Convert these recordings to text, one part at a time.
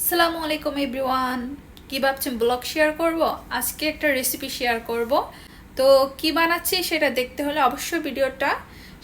আসসালামু আলাইকুম এভরিওয়ান। কি ভাবছেন ব্লগ শেয়ার করব? আজকে একটা রেসিপি শেয়ার করব। তো কি বানাচ্ছি সেটা দেখতে হলে অবশ্যই ভিডিওটা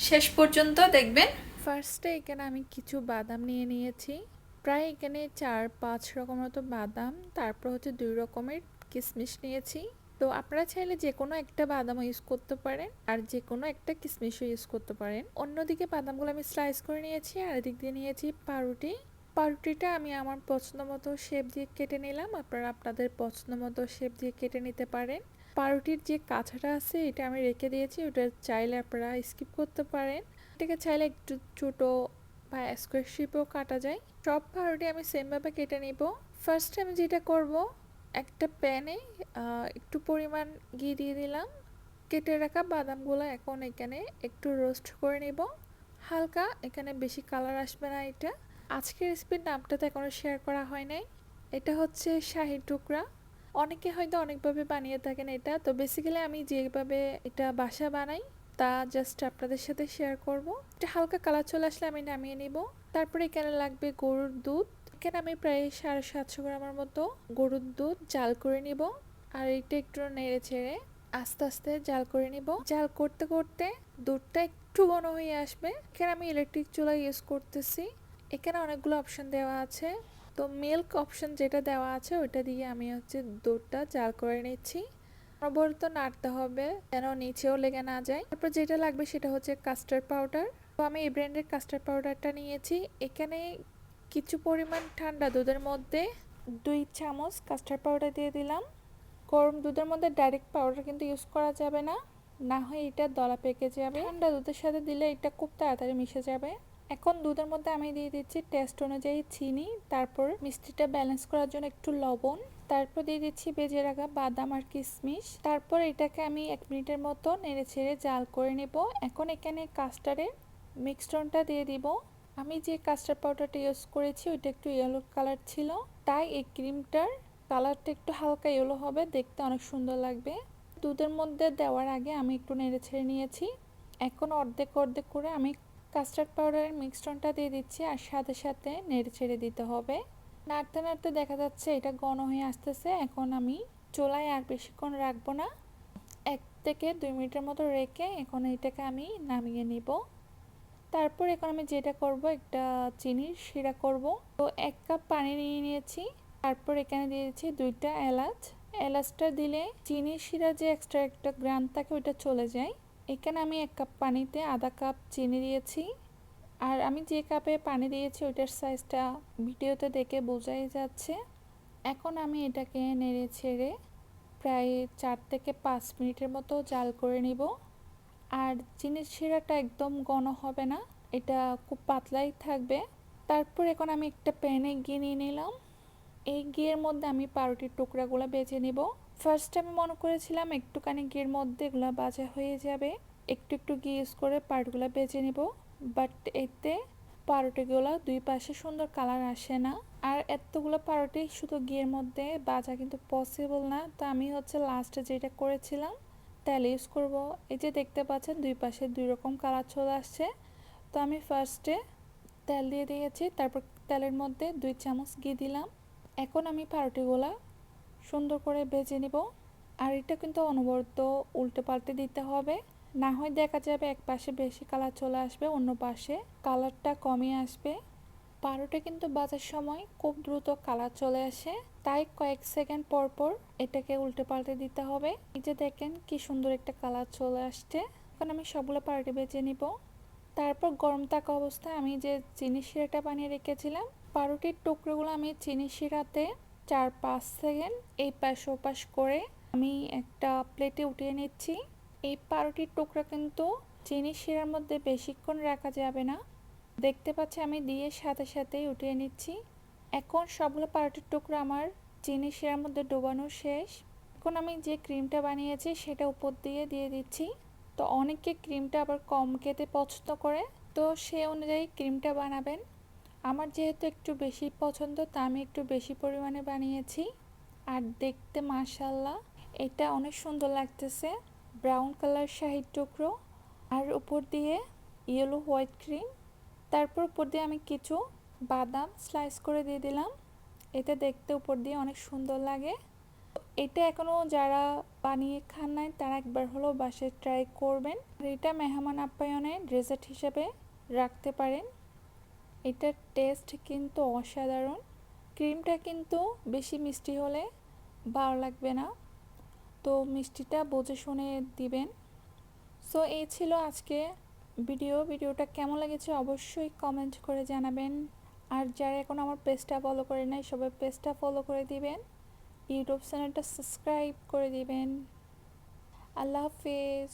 শেষ পর্যন্ত দেখবেন। ফার্স্টে এখানে আমি কিছু বাদাম নিয়ে নিয়েছি, প্রায় এখানে 4-5 রকম মতো বাদাম, তারপর হচ্ছে 2 রকমের কিশমিশ নিয়েছি। তো আপনারা চাইলে যে কোনো একটা বাদাম ইউজ করতে পারেন আর যে কোনো একটা কিশমিশও ইউজ করতে পারেন। অন্যদিকে বাদামগুলো আমি স্লাইস করে নিয়েছি আর এদিক দিয়ে নিয়েছি পাউরুটি। পাউরুটিটা আমি আমার পছন্দ মতো শেপ দিয়ে কেটে নিলাম, আপনারা আপনাদের পছন্দ মতো শেপ দিয়ে কেটে নিতে পারেন। পাউরুটির যে কাঁচাটা আছে এটা আমি রেখে দিয়েছি, ওটা চাইলে আপনারা স্কিপ করতে পারেন। এটাকে চাইলে একটু ছোটো বা স্কোয়ার শেপেও কাটা যায়। সব পাউরুটি আমি সেমভাবে কেটে নিব। ফার্স্টে আমি যেটা করব, একটা প্যানে একটু পরিমাণ ঘি দিয়ে দিলাম। কেটে রাখা বাদামগুলো এখন এখানে একটু রোস্ট করে নিব হালকা, এখানে বেশি কালার আসবে না। এটা আজকের রেসিপির নামটা তো এখনো শেয়ার করা হয় নাই। এটা হচ্ছে শাহি টুকরা, অনেকে হয়তো অনেকভাবে বানিয়ে থাকেন এটা, তো বেসিক্যালি আমি যেভাবে এটা বাসা বানাই তা জাস্ট আপনাদের সাথে শেয়ার করব। এটা হালকা কালার চলে আসলে আমি নামিয়ে নিব। তারপরে এখানে লাগবে গরুর দুধ। এখানে আমি প্রায় 750 গ্রামের মতো গরুর দুধ জাল করে নিব। আর এটা একটু নেড়ে ছেড়ে আস্তে আস্তে জাল করে নিব। জাল করতে করতে দুধটা একটু ঘন হয়ে আসবে। এখানে আমি ইলেকট্রিক চুলা ইউজ করতেছি। এখানে অনেকগুলো অপশন দেওয়া আছে, তো মিল্ক অপশন যেটা দেওয়া আছে ওইটা দিয়ে আমি হচ্ছে দুধটা জাল করে নিচ্ছি। অনবরত নাড়তে হবে যেন নিচেও লেগে না যায়। তারপর যেটা লাগবে সেটা হচ্ছে কাস্টার্ড পাউডার। তো আমি এই ব্র্যান্ডের কাস্টার্ড পাউডারটা নিয়েছি। এখানে কিছু পরিমাণ ঠান্ডা দুধের মধ্যে 2 চামচ কাস্টার্ড পাউডার দিয়ে দিলাম। গরম দুধের মধ্যে ডাইরেক্ট পাউডার কিন্তু ইউজ করা যাবে না, না হয় এটা দলা পেকে যাবে। ঠান্ডা দুধের সাথে দিলে এটা খুব তাড়াতাড়ি মিশে যাবে। এখন দুধের মধ্যে আমি দিয়ে দিচ্ছি টেস্ট অনুযায়ী চিনি, তারপর মিষ্টিটা ব্যালেন্স করার জন্য একটু লবণ, তারপর দিয়ে দিচ্ছি ভেজে রাখা বাদাম আর কিশমিশ। তারপর এটাকে আমি 1 মিনিটের মতো নেড়ে ছেড়ে জাল করে নেব। এখন এখানে কাস্টার্ডের মিক্সচারটা দিয়ে দিব। আমি যে কাস্টার্ড পাউডারটা ইউজ করেছি ওইটা একটু ইয়েলো কালার ছিল, তাই এই ক্রিমটার কালারটা একটু হালকা ইয়েলো হবে, দেখতে অনেক সুন্দর লাগবে। দুধের মধ্যে দেওয়ার আগে আমি একটু নেড়ে ছেড়ে নিয়েছি। এখন অর্ধেক অর্ধেক করে আমি কাস্টার্ড পাউডারের মিক্সচারটা দিয়ে দিচ্ছি আর সাথে সাথে নেড়ে ছেড়ে দিতে হবে। নাড়তে নাড়তে দেখা যাচ্ছে এটা ঘন হয়ে আসতেছে। এখন আমি চুলায় আর বেশিক্ষণ রাখবো না, 1 থেকে 2 মিনিটের মতো রেখে এখন এটাকে আমি নামিয়ে নিব। তারপর এখন আমি যেটা করব, একটা চিনির শিরা করব। তো 1 কাপ পানি নিয়ে নিয়েছি। তারপর এখানে দিয়ে দিচ্ছি 2টা এলাচ। এলাচটা দিলে চিনির শিরা যে এক্সট্রা একটা গ্রান থাকে ওইটা চলে যায়। এখানে আমি 1 কাপ পানিতে আধা কাপ চিনি দিয়েছি। আর আমি যে কাপে পানি দিয়েছি ওইটার সাইজটা ভিডিওতে দেখে বোঝাই যাচ্ছে। এখন আমি এটাকে নেড়ে ছেড়ে প্রায় 4 থেকে 5 মিনিটের মতো জাল করে নিব। আর চিনির শিরাটা একদম ঘন হবে না, এটা খুব পাতলাই থাকবে। তারপর এখন আমি একটা প্যানে ঘি নিয়ে নিলাম। এই ঘিয়ের মধ্যে আমি পাউরুটির টুকরাগুলো বেজে নিব। ফার্স্ট আমি মনে করেছিলাম একটুখানি ঘিয়ের মধ্যে এগুলো ভাজা হয়ে যাবে, একটু একটু ঘি ইউজ করে পাউরুটিগুলো বেজে নিব। বাট এতে পাউরুটিগুলো দুই পাশে সুন্দর কালার আসে না। আর এতগুলো পাউরুটি শুধু ঘিয়ের মধ্যে ভাজা কিন্তু পসিবল না, তো আমি হচ্ছে লাস্টে যেটা করেছিলাম তেল ইউজ করব। এই যে দেখতে পাচ্ছেন দুই পাশে 2 রকম কালার চলে আসছে। তো আমি ফার্স্টে তেল দিয়ে দিয়েছি, তারপর তেলের মধ্যে 2 চামচ ঘি দিলাম। এখন আমি পাউরুটিগুলা সুন্দর করে ভেজে নিব। আর এটা কিন্তু অনবরত উল্টে পাল্টে দিতে হবে, না হয় দেখা যাবে এক পাশে বেশি কালার চলে আসবে, অন্য পাশে কালারটা কমে আসবে। পাউরুটি কিন্তু ভাজার সময় খুব দ্রুত কালার চলে আসে, তাই কয়েক সেকেন্ড পর পর এটাকে উল্টে পাল্টে দিতে হবে। এই যে দেখেন কি সুন্দর একটা কালার চলে আসছে। এখন আমি সবগুলো পাউরুটি ভেজে নিব। তারপর গরম থাকা অবস্থায় আমি যে চিনি শিরাটা বানিয়ে রেখেছিলাম, পাউরুটির টুকরোগুলো আমি চিনি শিরাতে 4-5 সেকেন্ড এই পাশ ও পাশ করে আমি একটা প্লেটে উঠিয়ে নিচ্ছি। এই পাউরুটির টুকরা কিন্তু চিনি শিরার মধ্যে বেশিক্ষণ রাখা যাবে না। দেখতে পাচ্ছি আমি দিয়ে সাথে সাথেই উঠিয়ে নিচ্ছি। এখন সবগুলো পাউরুটির টুকরো আমার চিনি শিরার মধ্যে ডোবানো শেষ। এখন আমি যে ক্রিমটা বানিয়েছি সেটা উপর দিয়ে দিয়ে দিচ্ছি। তো অনেকে ক্রিমটা আবার কম খেতে পছন্দ করে, তো সে অনুযায়ী ক্রিমটা বানাবেন। আমার যেহেতু একটু বেশি পছন্দ তা আমি একটু বেশি পরিমাণে বানিয়েছি। আর দেখতে মাশাআল্লাহ এটা অনেক সুন্দর লাগতেছে, ব্রাউন কালার শাহির টুকরো আর উপর দিয়ে ইয়েলো হোয়াইট ক্রিম। তারপর উপর দিয়ে আমি কিছু বাদাম স্লাইস করে দিয়ে দিলাম। এতে দেখতে উপর দিয়ে অনেক সুন্দর লাগে। এটা এখনও যারা বানিয়ে খান নাই তারা একবার হলেও বাসায় ট্রাই করবেন। এটা মেহমান আপ্যায়নে ডেজার্ট হিসেবে রাখতে পারেন। এটার টেস্ট কিন্তু অসাধারণ। ক্রিমটা কিন্তু বেশি মিষ্টি হলে ভালো লাগবে না, তো মিষ্টিটা বুঝে শুনে দিবেন। সো এই ছিল আজকে ভিডিওটা কেমন লেগেছে অবশ্যই কমেন্ট করে জানাবেন। আর যারা এখন আমার পেজটা ফলো করে নাই সবাই পেজটা ফলো করে দিবেন, ইউটিউব চ্যানেলটা সাবস্ক্রাইব করে দিবেন। আল্লাহ হাফেজ।